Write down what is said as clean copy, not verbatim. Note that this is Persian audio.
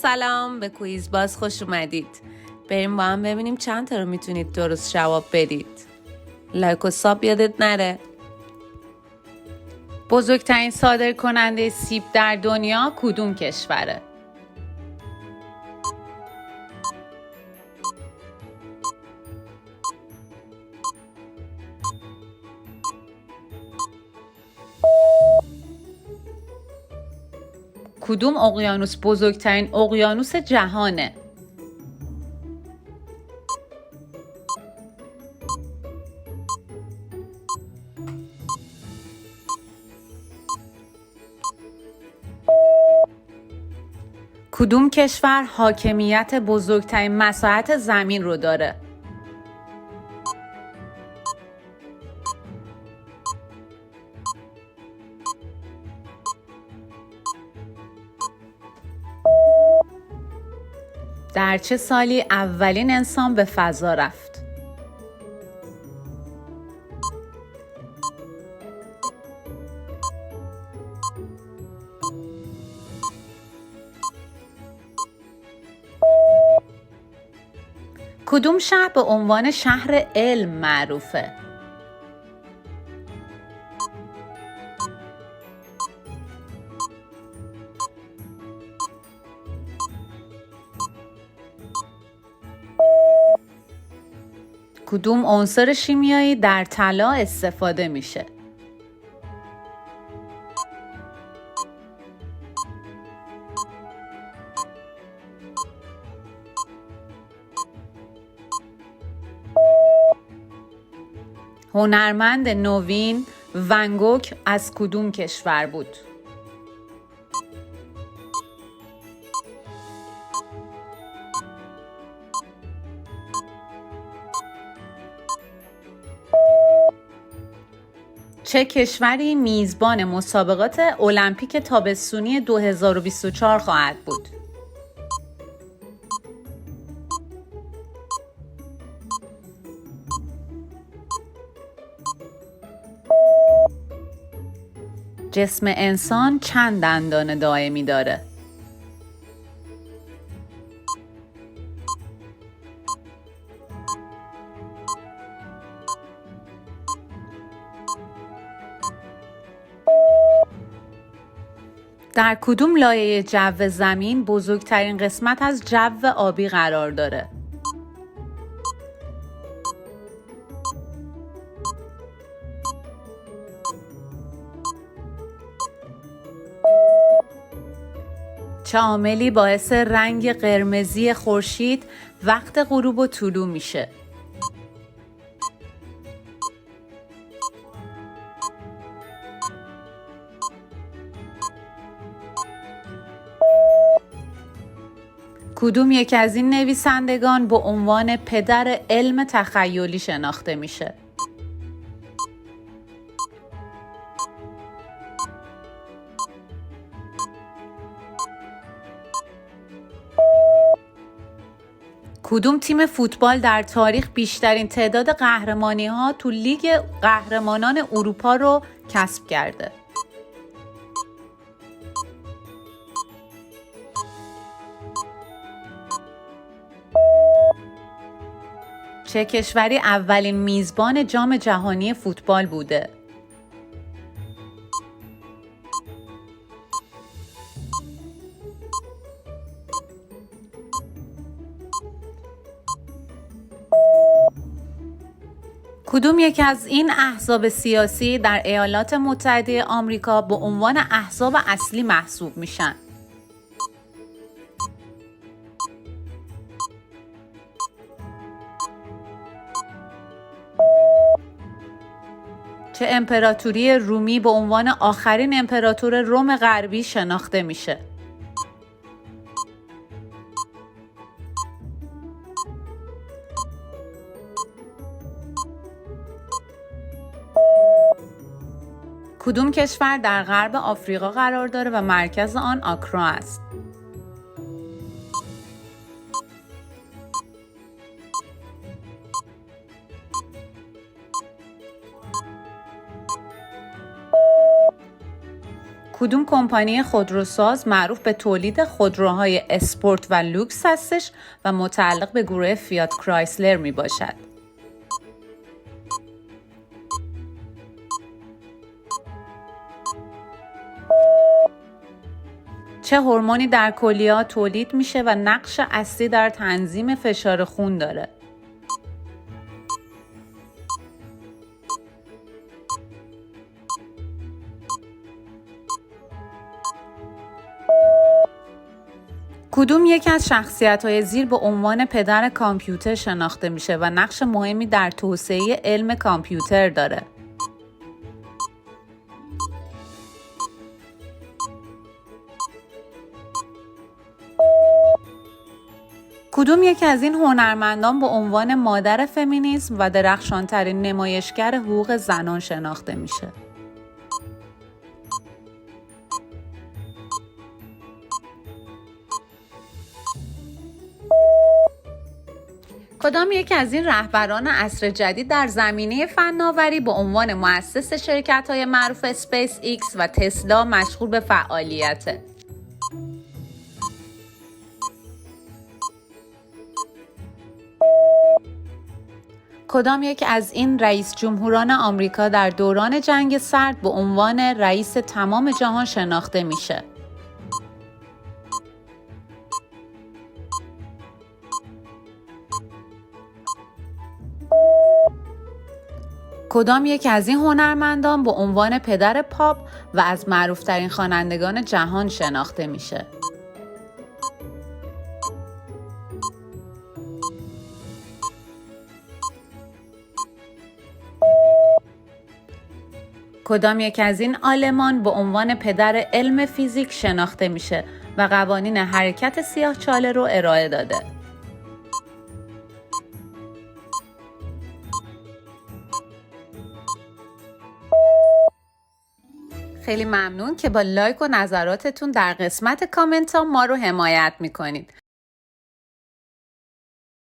سلام، به کویز باز خوش اومدید. بریم با هم ببینیم چند تا رو میتونید درست جواب بدید. لایک و ساب یادت نره. بزرگترین صادرکننده سیب در دنیا کدوم کشوره؟ کدوم اقیانوس بزرگترین اقیانوس جهانه؟ کدوم کشور حاکمیت بزرگترین مساحت زمین رو داره؟ در چه سالی اولین انسان به فضا رفت؟ کدوم شهر به عنوان شهر علم معروفه؟ کدوم عنصر شیمیایی در طلا استفاده میشه؟ هنرمند نوین ون گوگ از کدوم کشور بود؟ چه کشوری میزبان مسابقات المپیک تابستونی 2024 خواهد بود؟ جسم انسان چند دندان دائمی داره؟ در کدوم لایه جو زمین بزرگترین قسمت از جو آبی قرار داره؟ چه عاملی باعث رنگ قرمزی خورشید وقت غروب و طلوع میشه؟ کدوم یک از این نویسندگان به عنوان پدر علم تخیلی شناخته میشه؟ کدوم تیم فوتبال در تاریخ بیشترین تعداد قهرمانی‌ها تو لیگ قهرمانان اروپا رو کسب کرده؟ چه کشوری اولین میزبان جام جهانی فوتبال بوده؟ کدوم یک از این احزاب سیاسی در ایالات متحده آمریکا به عنوان احزاب اصلی محسوب میشن؟ چه امپراتوری رومی به عنوان آخرین امپراتور روم غربی شناخته میشه؟ کدوم کشور در غرب آفریقا قرار داره و مرکز آن آکرا است؟ کدوم کمپانی خودروساز معروف به تولید خودروهای اسپورت و لوکس هستش و متعلق به گروه فیات کرایسلر می باشد؟ چه هورمونی در کلیه‌ها تولید میشه و نقش اصلی در تنظیم فشار خون داره؟ کدوم یکی از شخصیت‌های زیر به عنوان پدر کامپیوتر شناخته میشه و نقش مهمی در توسعه علم کامپیوتر داره؟ کدوم یکی از این هنرمندان به عنوان مادر فمینیسم و درخشانترین نمایشگر حقوق زنان شناخته میشه؟ کدام یکی از این رهبران عصر جدید در زمینه فناوری به عنوان مؤسس شرکت‌های معروف اسپیس ایکس و تسلا مشغول به فعالیته؟ کدام یک از این رئیس جمهوران آمریکا در دوران جنگ سرد به عنوان رئیس تمام جهان شناخته میشه؟ کدام یک از این هنرمندان به عنوان پدر پاپ و از معروفترین خوانندگان جهان شناخته میشه؟ کدام یک از این عالمان به عنوان پدر علم فیزیک شناخته میشه و قوانین حرکت سیاه‌چاله رو ارائه داده؟ خیلی ممنون که با لایک و نظراتتون در قسمت کامنت ها ما رو حمایت میکنید.